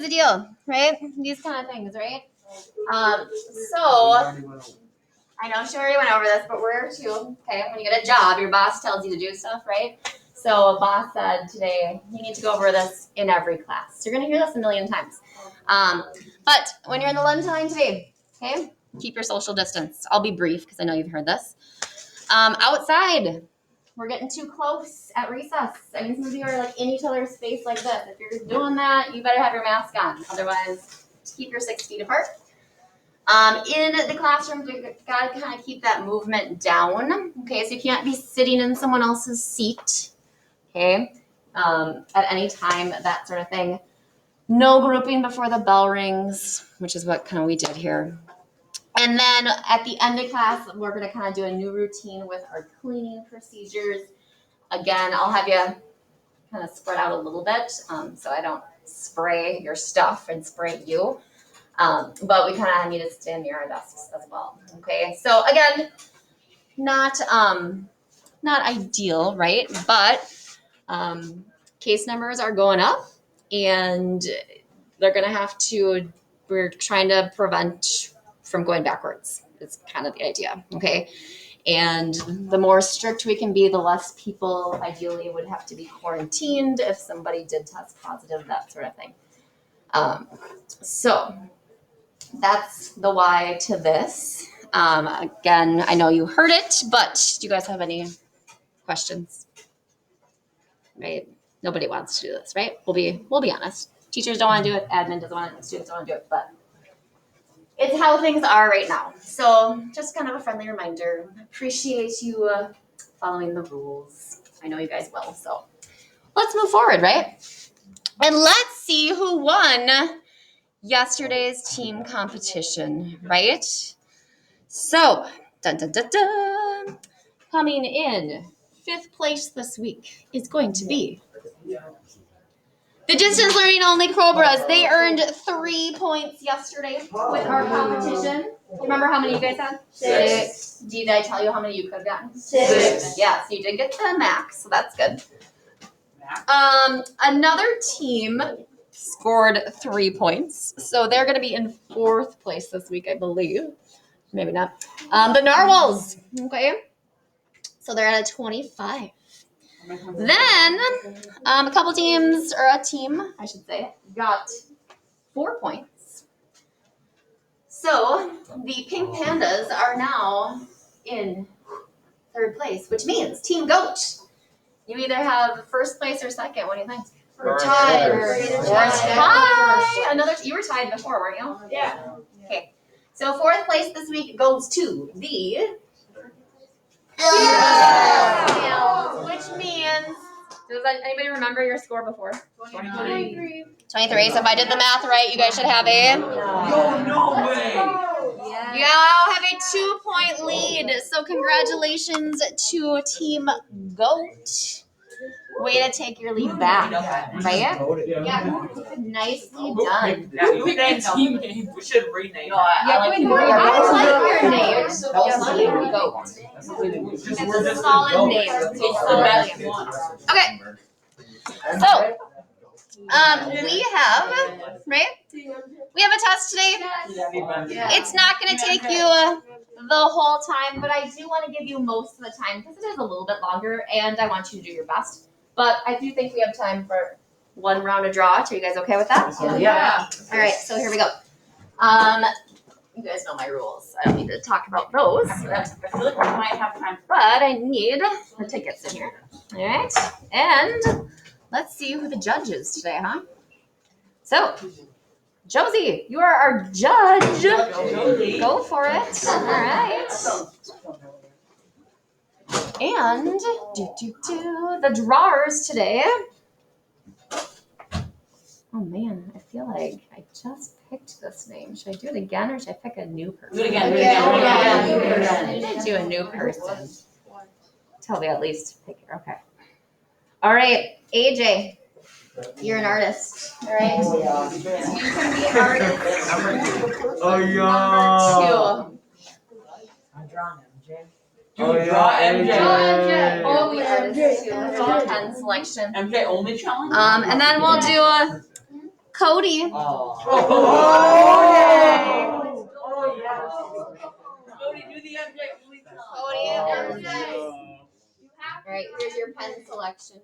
the deal, right? These kind of things, right? So I know she already went over this, but we're too, okay? When you get a job, your boss tells you to do stuff, right? So a boss said today, you need to go over this in every class. So you're gonna hear this a million times. But when you're in the lunch line today, okay, keep your social distance. I'll be brief because I know you've heard this. Outside, we're getting too close at recess. I mean, some of you are like in each other's face like this. If you're doing that, you better have your mask on. Otherwise, keep your 6 feet apart. In the classrooms, we've got to kind of keep that movement down. Okay, so you can't be sitting in someone else's seat. Okay, at any time, that sort of thing. No grouping before the bell rings, which is what kind of we did here. And then at the end of class, we're going to kind of do a new routine with our cleaning procedures. Again, I'll have you kind of spread out a little bit so I don't spray your stuff and spray you. But we kind of need to stand near our desks as well. Okay, so again, not ideal, right? But case numbers are going up, and they're going to have to. We're trying to prevent from going backwards. It's kind of the idea, okay? And the more strict we can be, the less people ideally would have to be quarantined if somebody did test positive, that sort of thing. So that's the why to this. Again, I know you heard it, but do you guys have any questions? Right? Nobody wants to do this, right? We'll be honest. Teachers don't want to do it. Admin doesn't want it. Students don't want to do it, but it's how things are right now. So just kind of a friendly reminder. Appreciate you following the rules. I know you guys will. So let's move forward, right? And let's see who won yesterday's team competition, right? So, dun, dun, dun, dun. Coming in 5th place this week is going to be the distance learning only Cobras. They earned 3 points yesterday with our competition. You remember how many you guys had? 6. Did I tell you how many you could have gotten? 6. Yeah, so you did get the max, so that's good. Another team scored 3 points, so they're going to be in 4th place this week, I believe. Maybe not. The Narwhals, okay? So they're at a 25. Then a couple teams, or a team, I should say, got 4 points. So the Pink Pandas are now in 3rd place, which means Team Goat. You either have 1st place or 2nd. What do you think? We're tied. We're tied. You were tied before, weren't you? Yeah. Okay. So 4th place this week goes to the which means, does anybody remember your score before? 23. So if I did the math right, you guys should have a... No way! You all have a 2-point lead. So congratulations to Team Goat. Way to take your lead back, right? Yeah. Nicely done. You picked the team name. We should rename it. I like your name. Team Goat. It's a solid name. It's the best one. Okay. So, we have a test today. It's not going to take you the whole time, but I do want to give you most of the time because it is a little bit longer, and I want you to do your best. But I do think we have time for one round of draw. Are you guys okay with that? Yeah. All right, so here we go. You guys know my rules. I don't need to talk about those. I feel like we might have time, but I need the tickets in here. All right, and let's see who the judge is today, huh? So, Josie, you are our judge. Go for it. All right. And the drawers today. Oh man, I feel like I just picked this name. Should I do it again or should I pick a new person? Do it again. I should do a new person. Tell me at least pick it. Okay. All right, AJ, you're an artist. All right. You can be artist. Oh yeah. Number 2. I'm drawing MJ. Draw MJ. Oh, we artist 2. It's all 10 selection. MJ only challenge? And then we'll do Cody. Oh, yes. Cody, do the MJ. Cody and MJ. All right, here's your pen selection.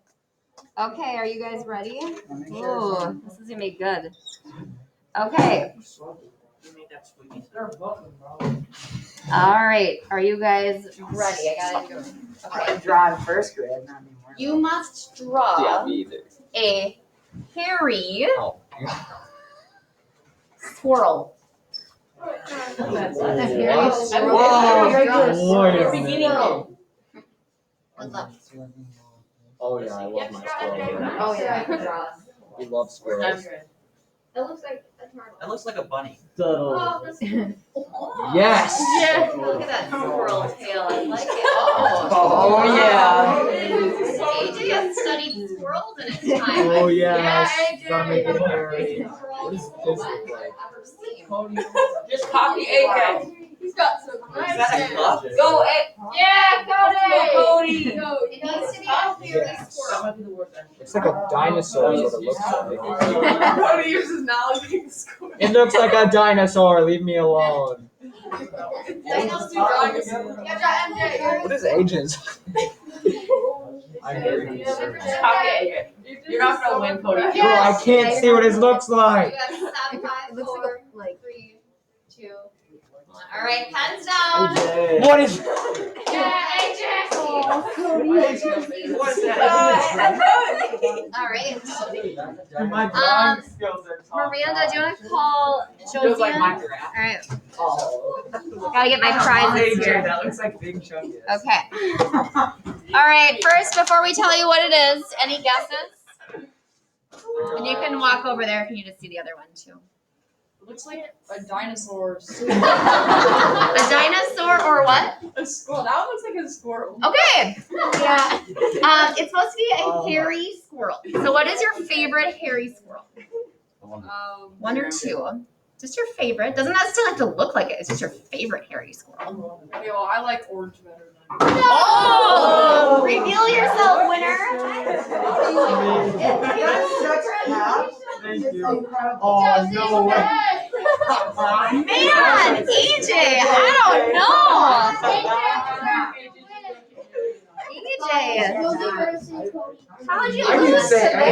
Okay, are you guys ready? Ooh, this is gonna be good. Okay. All right, are you guys ready? I gotta do it. Okay. Draw in first grade, not anymore. You must draw a hairy squirrel. A hairy squirrel. Good luck. Oh yeah, I love my squirrel. Oh yeah. We love squirrels. It looks like a turtle. It looks like a bunny. Oh, Yes. yeah. Look at that squirrel tail. I like it. Oh, yeah. AJ has studied squirrels in his time. Oh yeah. Yeah, Gotta make it hairy. What does this look like? Just copy AJ. He's got some Is that a cup? Go, yeah, Cody. Cody. It needs to be a hairy squirrel. It's like a dinosaur is what it looks like. Cody uses knowledge being squirrel. It looks like a dinosaur. Leave me alone. What is ages? I'm very concerned. Copy AJ. You're not gonna win, Cody. Bro, I can't see what it looks like. You got 7, 5, 4, 3, 2, 1. All right, pens down. What is? Yeah, AJ. What is that? All right. My drawing skills are top. Miranda, do you want to call Feels Josie like in? my giraffe. All right. Oh. Gotta get my prizes AJ, here. that looks like Big Chungus. Okay. All right. First, before we tell you what it is, any guesses? And you can walk over there if you need to see the other one too. It looks like a dinosaur. A dinosaur or what? A squirrel. That one looks like a squirrel. Okay. Yeah. It's supposed to be a hairy squirrel. So, what is your favorite hairy squirrel? 1 or 2? Just your favorite. Doesn't that still have to look like it? It's just your favorite hairy squirrel. Okay, well, I like orange better than. Oh! Reveal yourself, winner. Thank you. Oh no way. Man, EJ, I don't know. EJ, how did you I lose didn't to say that?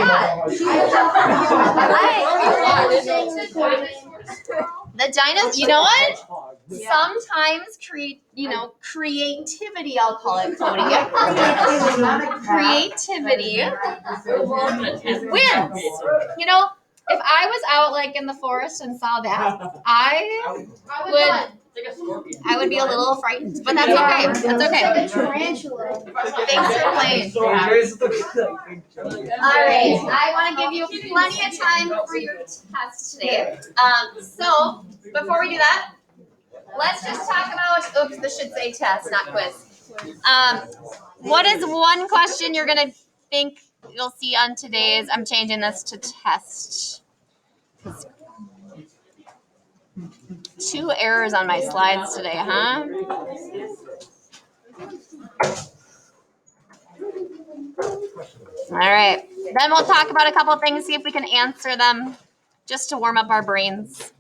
The dinosaur, you know what? Sometimes creativity, I'll call it, Cody. Creativity wins. You know, if I was out like in the forest and saw that, I would be a little frightened, but that's okay. That's okay. Tarantula. Thanks for playing. All right, I want to give you plenty of time for your test today. So before we do that, let's just talk about. Oops, this should say test, not quiz. What is one question you're gonna think you'll see on today's? I'm changing this to test. 2 errors on my slides today, huh? All right. Then we'll talk about a couple things, see if we can answer them just to warm up our brains.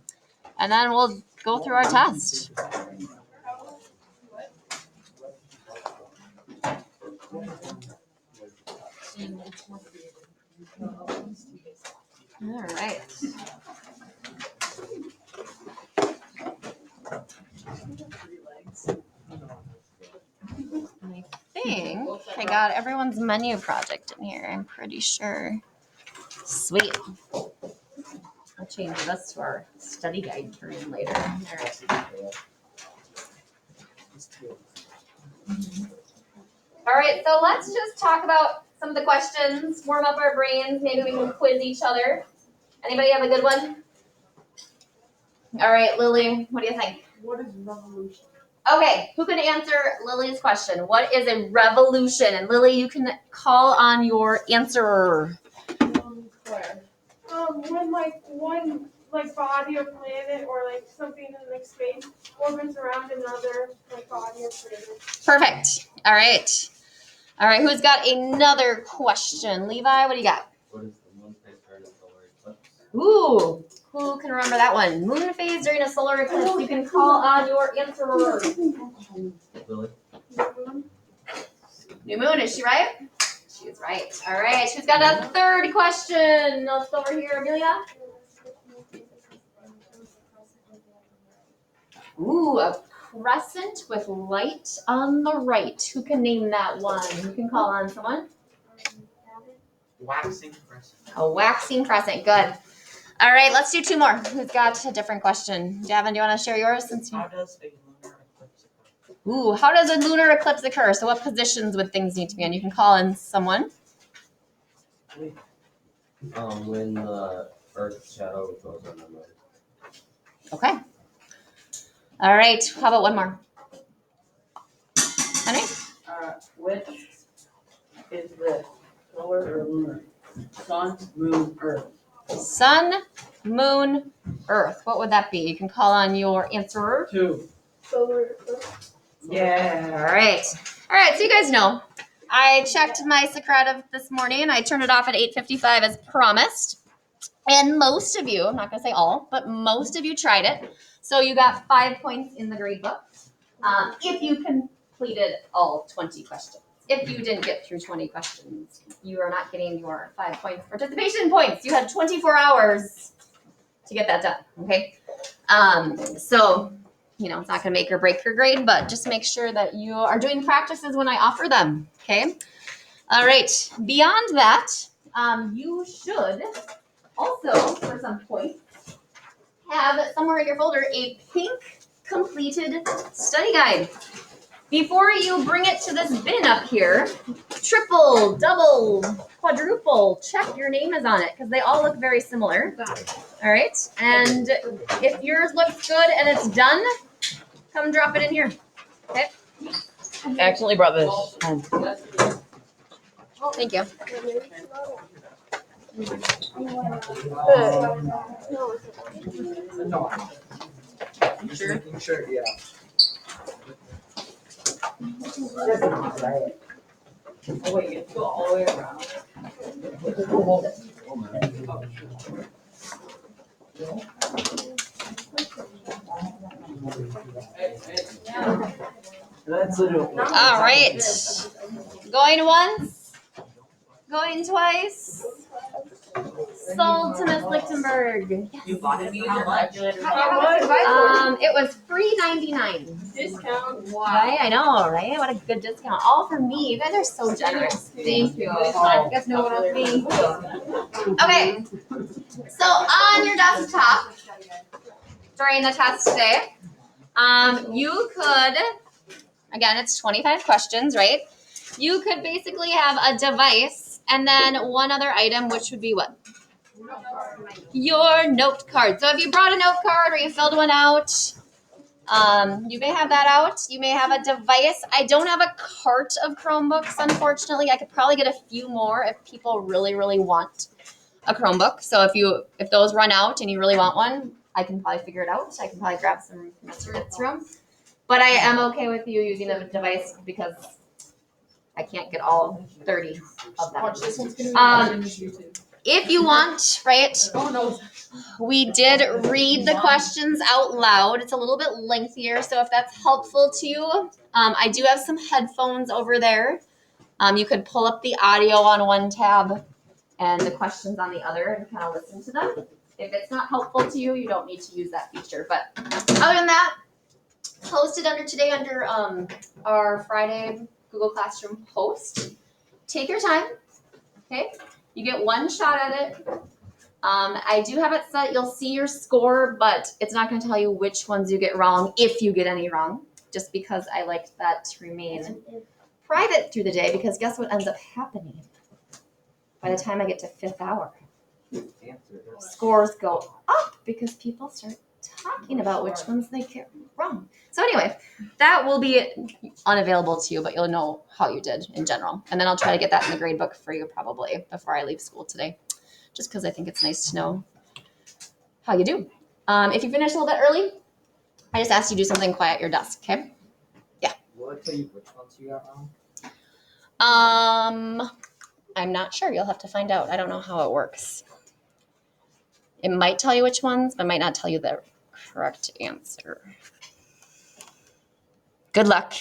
And then we'll go through our test. All right. I think I got everyone's menu project in here. I'm pretty sure. Sweet. I'll change this to our study guide turn later. All right. All right, so let's just talk about some of the questions, warm up our brains. Maybe we can quiz each other. Anybody have a good one? All right, Lily, what do you think? What is revolution? Okay, who can answer Lily's question? What is a revolution? And Lily, you can call on your answerer. Claire. When one body or planet or something in space orbits around another body or planet. Perfect. All right. All right, who's got another question? Levi, what do you got? What is the moon phase turn of the word eclipse? Ooh, who can remember that one? Moon phase during a solar eclipse. You can call on your answerer. Lily. New moon, is she right? She is right. All right, she's got a third question. Let's go over here, Amelia. Ooh, a crescent with light on the right. Who can name that one? You can call on someone. Waxing crescent. A waxing crescent. Good. All right, let's do two more. Who's got a different question? Davin, do you want to share yours? Since How does a lunar eclipse occur? Ooh, how does a lunar eclipse occur? So what positions would things need to be in? You can call in someone. When the Earth's shadow goes on the moon. Okay. All right. How about one more? Henry? Which is this? Solar or lunar? Sun, moon, earth. Sun, moon, earth. What would that be? You can call on your answerer. 2. Solar eclipse. Yeah. All right. All right. So you guys know, I checked my Socrative this morning. I turned it off at 8:55 as promised. And most of you, I'm not going to say all, but most of you tried it. So you got 5 points in the grade book if you completed all 20 questions. If you didn't get through 20 questions, you are not getting your 5 points participation points. You had 24 hours to get that done, okay? So, you know, it's not going to make or break your grade, but just make sure that you are doing practices when I offer them, okay? All right. Beyond that, you should also, for some points, have somewhere in your folder a pink completed study guide. Before you bring it to this bin up here, triple, double, quadruple, check your name is on it because they all look very similar. All right. And if yours looks good and it's done, come drop it in here. Okay. I accidentally brought this home. Thank you. No. Sure, yeah. Oh, wait, you have to go all the way around. That's literally. All right. Going once, going twice. Sold to Miss Lichtenberg. You bought it how much? It was $3.99. Discount. Right? I know, right? What a good discount. All for me. You guys are so generous. Thank you. I guess no one else me. Okay. So on your desktop during the test today, you could, again, it's 25 questions, right? You could basically have a device and then one other item, which would be what? Your note card. So if you brought a note card or you filled one out, you may have that out. You may have a device. I don't have a cart of Chromebooks, unfortunately. I could probably get a few more if people really, really want a Chromebook. So if those run out and you really want one, I can probably figure it out. I can probably grab some from Mr. Nitz's room. But I am okay with you using a device because I can't get all 30 of them. If you want, right? We did read the questions out loud. It's a little bit lengthier, so if that's helpful to you, I do have some headphones over there. You could pull up the audio on one tab and the questions on the other and kind of listen to them. If it's not helpful to you, you don't need to use that feature. But other than that, posted under our Friday Google Classroom post. Take your time, okay? You get one shot at it. I do have it set. You'll see your score, but it's not going to tell you which ones you get wrong if you get any wrong, just because I like that to remain private through the day, because guess what ends up happening? By the time I get to 5th hour, scores go up because people start talking about which ones they get wrong. So anyway, that will be unavailable to you, but you'll know how you did in general. And then I'll try to get that in the grade book for you probably before I leave school today, just because I think it's nice to know how you do. If you finish a little bit early, I just asked you to do something quiet at your desk, okay? Yeah. Will it tell you which ones you got wrong? I'm not sure. You'll have to find out. I don't know how it works. It might tell you which ones, but might not tell you the correct answer. Good luck.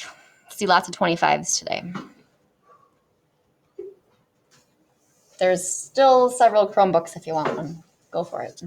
See lots of 25s today. There's still several Chromebooks if you want one. Go for it.